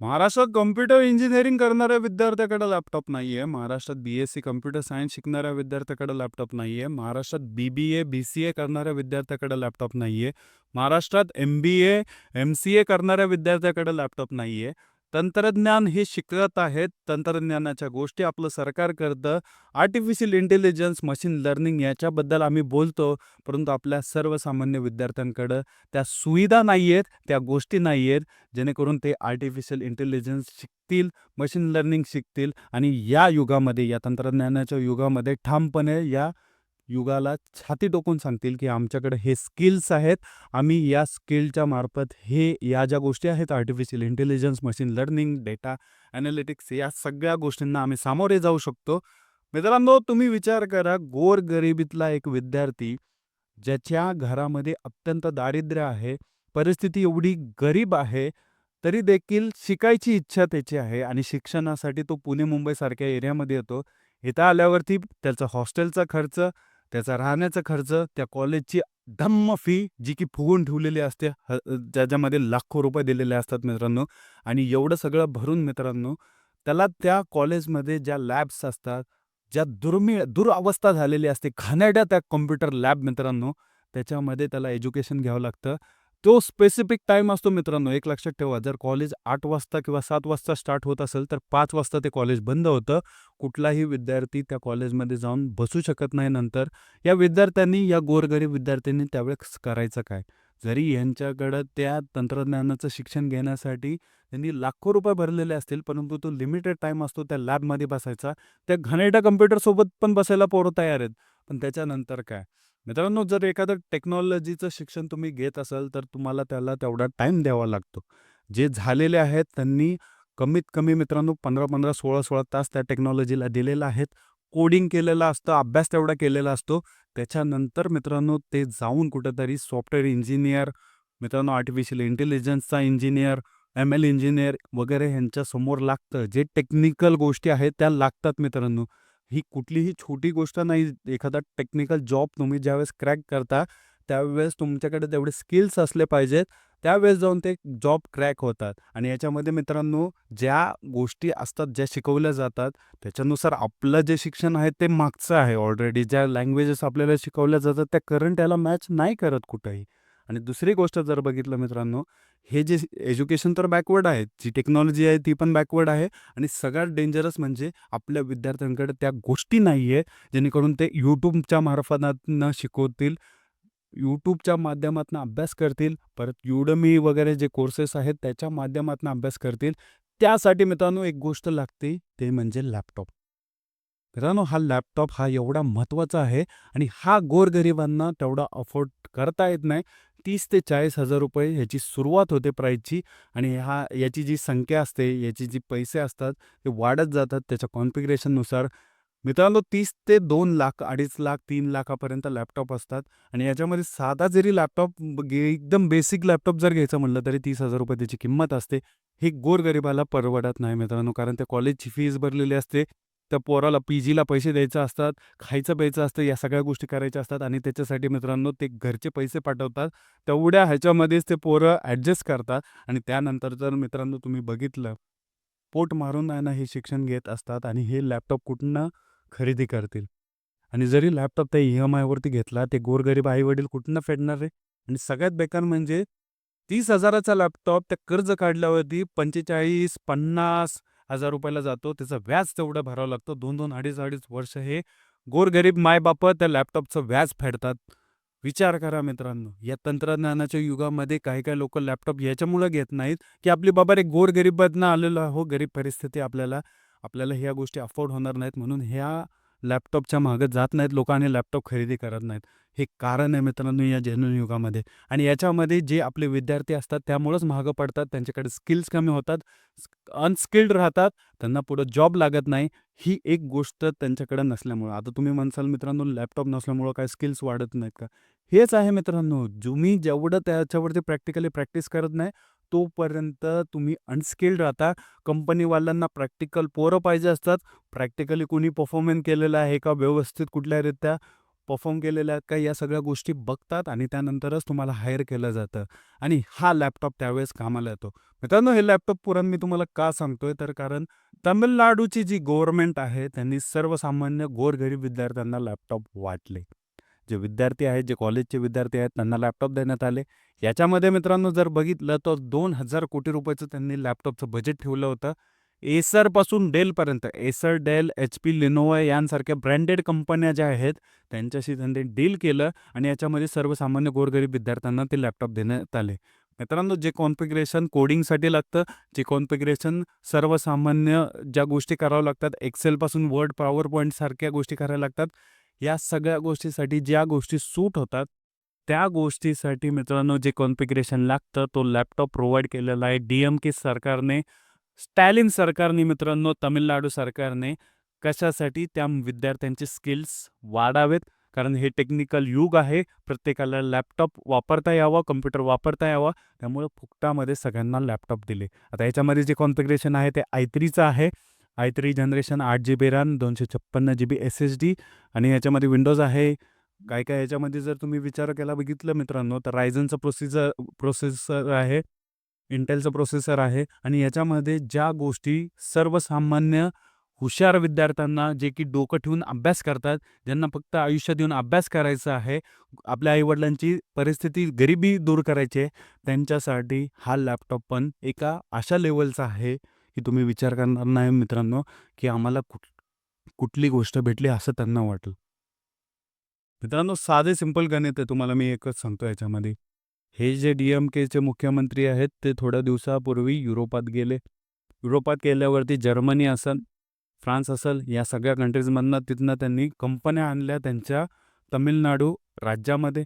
महाराष्ट्रात computer engineering करणाऱ्या विद्यार्थ्याकडे laptop नाहीये. महाराष्ट्रात बी-एस-सी कॉम्प्युटर सायन्स शिकणाऱ्या विद्यार्थ्याकडे लॅपटॉप नाहीये. महाराष्ट्रात बी-बी-ए, बी-सी-ए करणाऱ्या विद्यार्थ्याकडे लॅपटॉप नाहीये. महाराष्ट्रात एम-बी-ए, एम-सी-ए करणाऱ्या विद्यार्थ्याकडे लॅपटॉप नाहीये. तंत्रज्ञान हे शिकत आहेत. तंत्रज्ञानाच्या गोष्टी आपलं सरकार करतं. आर्टिफिशियल इंटेलिजन्स, मशीन लर्निंग याच्याबद्दल आम्ही बोलतो. परंतु आपल्या सर्वसामान्य विद्यार्थ्यांकडं त्या सुविधा नाहीयेत, त्या गोष्टी नाहीयेत, जेणेकरून ते आर्टिफिशियल इंटेलिजन्स शिकतील, मशीन लर्निंग शिकतील आणि या युगामध्ये, या तंत्रज्ञानाच्या युगामध्ये ठामपणे या युगाला छाती टोकून सांगतील, की आमच्याकडे हे स्किल्स आहेत. आम्ही या स्किलच्या मार्फत या ज्या गोष्टी आहेत artificial intelligence, machine learning, data analytics या सगळ्या गोष्टींना आम्ही सामोरे जाऊ शकतो. मित्रांनो, तुम्ही विचार करा, गोरगरिबीतला एक विद्यार्थी ज्याच्या घरामध्ये अत्यंत दारिद्र्य आहे, परिस्थिती एवढी गरीब आहे, तरी देखील शिकायची इच्छा त्याची आहे आणि शिक्षणासाठी तो पुणे मुंबईसारख्या एरियामध्ये येतो. इथं आल्यावरती त्याचा हॉस्टेलचा खर्च, त्याचा राहण्याचा खर्च, त्या कॉलेजची धम्म फी जी की फुगून ठेवलेली असते, ज्याच्यामध्ये लाखो रुपये दिलेले असतात मित्रांनो. आणि एवढं सगळं भरून मित्रांनो, त्याला त्या कॉलेजमध्ये ज्या लॅब्स असतात, ज्या दुरवस्था झालेली असते, घाणेरड्या त्या कॉम्प्युटर लॅब मित्रांनो, त्याच्यामध्ये त्याला एज्युकेशन घ्यावं लागतं. तो स्पेसिफिक टाईम असतो मित्रांनो, एक लक्षात ठेवा. जर कॉलेज 8 वाजता किंवा 7 वाजता स्टार्ट होत असेल, तर 5 वाजता ते कॉलेज बंद होतं. कुठलाही विद्यार्थी त्या कॉलेजमध्ये जाऊन बसू शकत नाही नंतर. या गोरगरीब विद्यार्थ्यांनी त्यावेळेस करायचं काय? जरी यांच्याकडं त्या तंत्रज्ञानाचं शिक्षण घेण्यासाठी त्यांनी लाखो रुपये भरलेले असतील, परंतु तो लिमिटेड टाईम असतो त्या लॅबमध्ये बसायचा. त्या घाणेरड्या कॉम्प्युटरसोबत पण बसायला पोरं तयार आहेत. पण त्याच्यानंतर काय? मित्रांनो, जर एखादं टेक्नॉलॉजीचं शिक्षण तुम्ही घेत असाल, तर तुम्हाला त्याला तेवढा टाईम द्यावा लागतो. जे झालेले आहेत त्यांनी कमीत कमी मित्रांनो 15-15, 16-16 तास त्या टेक्नॉलॉजीला दिलेला आहेत. कोडिंग केलेलं असतं, अभ्यास तेवढा केलेला असतो. त्याच्यानंतर मित्रांनो ते जाऊन कुठेतरी सॉफ्टवेअर इंजिनिअर, मित्रांनो आर्टिफिशियल इंटेलिजन्सचा इंजिनिअर, एम-एल इंजिनिअर वगैरे ह्यांच्यासमोर लागतं. जे टेक्निकल गोष्टी आहेत त्या लागतात मित्रांनो. ही कुठलीही छोटी गोष्ट नाही. एखादा टेक्निकल जॉब तुम्ही ज्यावेळेस क्रॅक करता, त्यावेळेस तुमच्याकडे तेवढे स्किल्स असले पाहिजेत. त्यावेळेस जाऊन ते जॉब क्रॅक होतात. आणि याच्यामध्ये मित्रांनो ज्या गोष्टी असतात, ज्या शिकवल्या जातात, त्याच्यानुसार आपलं जे शिक्षण आहे ते मागचं आहे ऑलरेडी. ज्या लँग्वेजेस आपल्याला शिकवल्या जातात, त्या करंट याला मॅच नाही करत कुठंही. आणि दुसरी गोष्ट जर बघितलं मित्रांनो, हे जे एज्युकेशन तर बॅकवर्ड आहे. जी टेक्नॉलॉजी आहे ती पण बॅकवर्ड आहे. आणि सगळ्यात डेंजरस म्हणजे आपल्या विद्यार्थ्यांकडे त्या गोष्टी नाही आहे, जेणेकरून ते YouTubeच्या मार्फतानं शिकवतील. YouTubeच्या माध्यमातून अभ्यास करतील. परत Udemy वगैरे जे कोर्सेस आहेत त्याच्या माध्यमातून अभ्यास करतील. त्यासाठी मित्रांनो एक गोष्ट लागते, ते म्हणजे लॅपटॉप. मित्रांनो, हा लॅपटॉप हा एवढा महत्त्वाचा आहे आणि हा गोरगरिबांना तेवढा अफोर्ड करता येत नाही. 30,000 ते 40,000 रुपये ह्याची सुरुवात होते प्राईजची. आणि याची जी संख्या असते, याची जी पैसे असतात ते वाढत जातात त्याच्या कॉन्फिगरेशननुसार. मित्रांनो 30 ते 2 लाख, 2.5 लाख, 3 लाखापर्यंत लॅपटॉप असतात. आणि याच्यामध्ये साधा जरी लॅपटॉप एकदम बेसिक लॅपटॉप जर घ्यायचं म्हटलं तरी 30,000 रुपये त्याची किंमत असते. ही गोरगरिबाला परवडत नाही मित्रांनो, कारण त्या कॉलेजची फीस भरलेली असते. त्या पोराला पी-जीला पैसे द्यायचे असतात, खायचं प्यायचं असतं, या सगळ्या गोष्टी करायच्या असतात आणि त्याच्यासाठी मित्रांनो ते घरचे पैसे पाठवतात. तेवढ्या ह्याच्यामध्येच ते पोरं ॲडजस्ट करतात. आणि त्यानंतर जर मित्रांनो तुम्ही बघितलं, पोट मारून आहे ना हे शिक्षण घेत असतात आणि हे लॅपटॉप कुठनं खरेदी करतील. आणि जरी लॅपटॉप त्या ई-एम-आयवरती घेतला, ते गोरगरीब आई-वडील कुठनं फेडणार आहे? आणि सगळ्यात बेकार म्हणजे 30,000 चा लॅपटॉप त्या कर्ज काढल्यावरती 45-50,000 रुपयाला जातो. त्याचं व्याज तेवढं भरावं लागतं. 2-2, अडीच-अडीच वर्ष हे गोरगरीब मायबापं त्या लॅपटॉपचं व्याज फेडतात. विचार करा मित्रांनो, या तंत्रज्ञानाच्या युगामध्ये काही-काही लोकं लॅपटॉप याच्यामुळं घेत नाहीत, की आपली बाबा रे गोरगरिबातनं आलेलो आहो, गरीब परिस्थिती आपल्याला, आपल्याला ह्या गोष्टी अफोर्ड होणार नाहीत म्हणून ह्या लॅपटॉपच्या मागे जात नाहीत लोकं आणि लॅपटॉप खरेदी करत नाहीत. हे कारण आहे मित्रांनो या जेन्युइन युगामध्ये. आणि याच्यामध्ये जे आपले विद्यार्थी असतात त्यामुळंच मागं पडतात. त्यांच्याकडे स्किल्स कमी होतात, अनस्किल्ड राहतात, त्यांना पुढं जॉब लागत नाही. ही एक गोष्ट त्यांच्याकडे नसल्यामुळं. आता तुम्ही म्हणसाल मित्रांनो लॅपटॉप नसल्यामुळं काय स्किल्स वाढत नाहीत का? हेच आहे मित्रांनो, तुम्ही जेवढं त्याच्यावरती प्रॅक्टिकली प्रॅक्टिस करत नाही, तोपर्यंत तुम्ही अनस्किल्ड राहता. कंपनीवाल्यांना प्रॅक्टिकल पोरं पाहिजे असतात. प्रॅक्टिकली कोणी परफॉर्मन्स केलेलं आहे का व्यवस्थित कुठल्यारित्या परफॉर्म केलेल्या आहेत का, या सगळ्या गोष्टी बघतात आणि त्यानंतरच तुम्हाला हायर केलं जातं आणि हा लॅपटॉप त्यावेळेस कामाला येतो. मित्रांनो, हे लॅपटॉप पुरण मी तुम्हाला का सांगतोय, तर कारण तामिळनाडूची जी गव्हर्नमेंट आहे त्यांनी सर्वसामान्य गोरगरीब विद्यार्थ्यांना लॅपटॉप वाटले. जे विद्यार्थी आहेत, जे कॉलेजचे विद्यार्थी आहेत, त्यांना लॅपटॉप देण्यात आले. याच्यामध्ये मित्रांनो जर बघितलं तर 2,000 कोटी रुपयाचं त्यांनी लॅपटॉपचं बजेट ठेवलं होतं. एसरपासून डेलपर्यंत. एसर, डेल, HP, लिनोव्हो यांसारख्या ब्रँडेड कंपन्या ज्या आहेत, त्यांच्याशी त्यांनी डील केलं आणि याच्यामध्ये सर्वसामान्य गोरगरीब विद्यार्थ्यांना ते लॅपटॉप देण्यात आले. मित्रांनो, जे कॉन्फिगरेशन कोडिंगसाठी लागतं, जे कॉन्फिगरेशन सर्वसामान्य ज्या गोष्टी कराव्या लागतात, एक्सेलपासून वर्ड, पॉवर पॉईंटसारख्या गोष्टी करायला लागतात, या सगळ्या गोष्टीसाठी ज्या गोष्टी सूट होतात, त्या गोष्टीसाठी मित्रांनो जे कॉन्फिगरेशन लागतं, तो लॅपटॉप प्रोव्हाईड केलेला आहे DMK सरकारने. स्टॅलिन सरकारने मित्रांनो, तामिळनाडू सरकारने. कशासाठी? त्या विद्यार्थ्यांचे स्किल्स वाढावेत. कारण हे टेक्निकल युग आहे. प्रत्येकाला लॅपटॉप वापरता यावा, कॉम्प्युटर वापरता यावा. त्यामुळे फुकटामध्ये सगळ्यांना लॅपटॉप दिले. आता याच्यामध्ये जे कॉन्फिगरेशन आहे ते i3चं आहे. i3 generation 8 GB RAM, 256 GB SSD आणि याच्यामध्ये विंडोज आहे. काय याच्यामध्ये जर तुम्ही विचार केला बघितलं मित्रांनो, तर रायझनचं प्रोसेसर आहे. इंटेलचं प्रोसेसर आहे आणि याच्यामध्ये ज्या गोष्टी सर्वसामान्य हुशार विद्यार्थ्यांना, जे की डोकं ठेवून अभ्यास करतात, ज्यांना फक्त आयुष्य देऊन अभ्यास करायचा आहे, आपल्या आईवडिलांची परिस्थिती, गरिबी दूर करायची आहे, त्यांच्यासाठी हा लॅपटॉप पण एका अशा लेव्हलचा आहे, की तुम्ही विचार करणार नाही मित्रांनो, की आम्हाला कुठली गोष्ट भेटली असं त्यांना वाटेल. मित्रांनो, साधे सिंपल गणित आहे. तुम्हाला मी एकच सांगतो याच्यामध्ये. हे जे DMKचे मुख्यमंत्री आहेत, ते थोड्या दिवसापूर्वी युरोपात गेले. युरोपात गेल्यावरती जर्मनी असेल, फ्रान्स असेल, या सगळ्या कंट्रीजमधनं तिथनं त्यांनी कंपन्या आणल्या त्यांच्या तमिळनाडू राज्यामध्ये.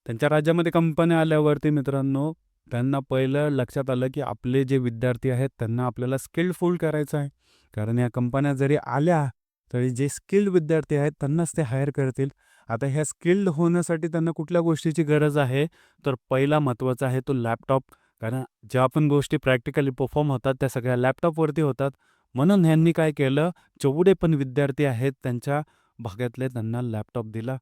त्यांच्या राज्यामध्ये कंपन्या आल्यावरती मित्रांनो, त्यांना पहिलं लक्षात आलं, की आपले जे विद्यार्थी आहेत, त्यांना आपल्याला स्किल्डफुल करायचं आहे. कारण या कंपन्या जरी आल्या, तरी जे स्किल्ड विद्यार्थी आहेत, त्यांनाच ते हायर करतील. आता ह्या स्किल्ड होण्यासाठी त्यांना कुठल्या गोष्टीची गरज आहे, तर पहिला महत्त्वाचा आहे तो लॅपटॉप. कारण ज्या पण गोष्टी प्रॅक्टिकली परफॉर्म होतात, त्या सगळ्या लॅपटॉपवरती होतात. म्हणून ह्यांनी काय केलं, जेवढे पण विद्यार्थी आहेत त्यांच्या भागातले त्यांना लॅपटॉप दिला.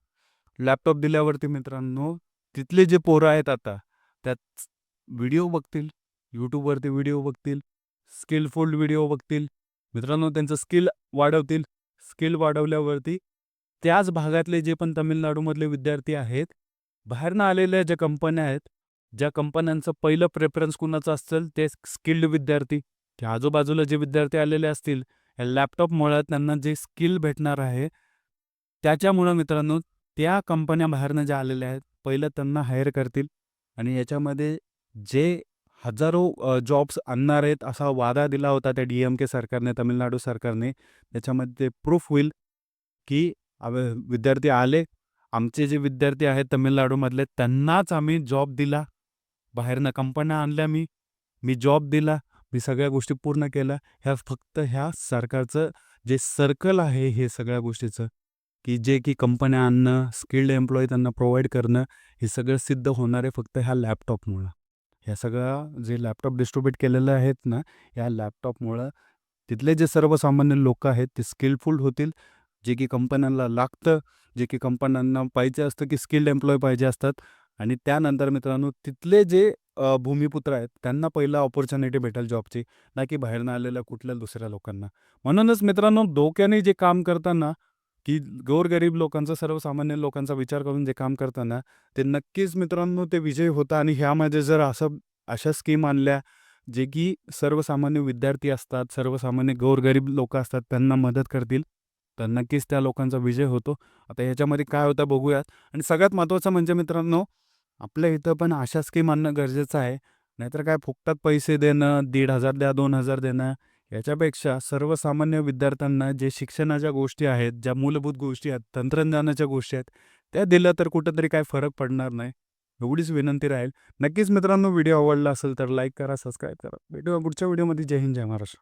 लॅपटॉप दिल्यावरती मित्रांनो, तिथले जे पोरं आहेत आता, त्यात व्हिडिओ बघतील, YouTubeवरती व्हिडिओ बघतील, स्किलफुल व्हिडिओ बघतील. मित्रांनो, त्यांचं स्किल वाढवतील. स्किल वाढवल्यावरती त्याच भागातले जे पण तामिळनाडूमधले विद्यार्थी आहेत, बाहेरनं आलेल्या ज्या कंपन्या आहेत, ज्या कंपन्यांचं पहिलं प्रेफरन्स कुणाचं असेल, ते स्किल्ड विद्यार्थी. त्या आजूबाजूला जे विद्यार्थी आलेले असतील, या लॅपटॉपमुळं त्यांना जे स्किल भेटणार आहे, त्याच्यामुळं मित्रांनो, त्या कंपन्या बाहेरनं ज्या आलेल्या आहेत, पहिलं त्यांना हायर करतील आणि याच्यामध्ये जे हजारो जॉब्स आणणार आहेत, असा वादा दिला होता त्या DMK सरकारने, तामिळनाडू सरकारने. त्याच्यामध्ये प्रूफ होईल, की विद्यार्थी आले, आमचे जे विद्यार्थी आहेत तमिळनाडूमधले, त्यांनाच आम्ही जॉब दिला. बाहेरनं कंपन्या आणल्या मी जॉब दिला. मी सगळ्या गोष्टी पूर्ण केल्या. ह्या सरकारचं जे सर्कल आहे हे सगळ्या गोष्टीचं, की जे की कंपन्या आणणं, स्किल्ड एम्प्लॉयी त्यांना प्रोव्हाईड करणं, हे सगळं सिद्ध होणार आहे फक्त ह्या लॅपटॉपमुळं. ह्या सगळ्या जे लॅपटॉप डिस्ट्रिब्यूट केलेले आहेत ना, या लॅपटॉपमुळं तिथले जे सर्वसामान्य लोकं आहेत ते स्किलफुल होतील. जे की कंपन्यांना लागतं, जे की कंपन्यांना पाहिजे असतं, की स्किल्ड एम्प्लॉयी पाहिजे असतात आणि त्यानंतर मित्रांनो तिथले जे भूमिपुत्र आहेत त्यांना पहिला अपॉर्च्युनिटी भेटेल जॉबची, ना की बाहेरनं आलेल्या कुठल्या दुसऱ्या लोकांना. म्हणूनच मित्रांनो, डोक्याने जे काम करताना, की गोरगरीब लोकांचा, सर्वसामान्य लोकांचा विचार करून जे काम करताना, ते नक्कीच मित्रांनो ते विजयी होतं आणि ह्यामध्ये जर अशा स्कीम आणल्या, जे की सर्वसामान्य विद्यार्थी असतात, सर्वसामान्य गोरगरीब लोकं असतात, त्यांना मदत करतील, तर नक्कीच त्या लोकांचा विजय होतो. आता ह्याच्यामध्ये काय होतं बघूयात. आणि सगळ्यात महत्त्वाचं म्हणजे मित्रांनो, आपल्या इथं पण अशा स्कीम आणणं गरजेचं आहे. नाहीतर काय फुकटात पैसे देणं, 1,500 द्या, 2,000 देणं, याच्यापेक्षा सर्वसामान्य विद्यार्थ्यांना जे शिक्षणाच्या गोष्टी आहेत, ज्या मूलभूत गोष्टी आहेत, तंत्रज्ञानाच्या गोष्टी आहेत, त्या दिल्या तर कुठेतरी काय फरक पडणार नाही. एवढीच विनंती राहील. नक्कीच मित्रांनो, व्हिडिओ आवडला असेल तर लाईक करा, सबस्क्राईब करा. भेटूया पुढच्या व्हिडिओमध्ये. जय हिंद, जय महाराष्ट्र.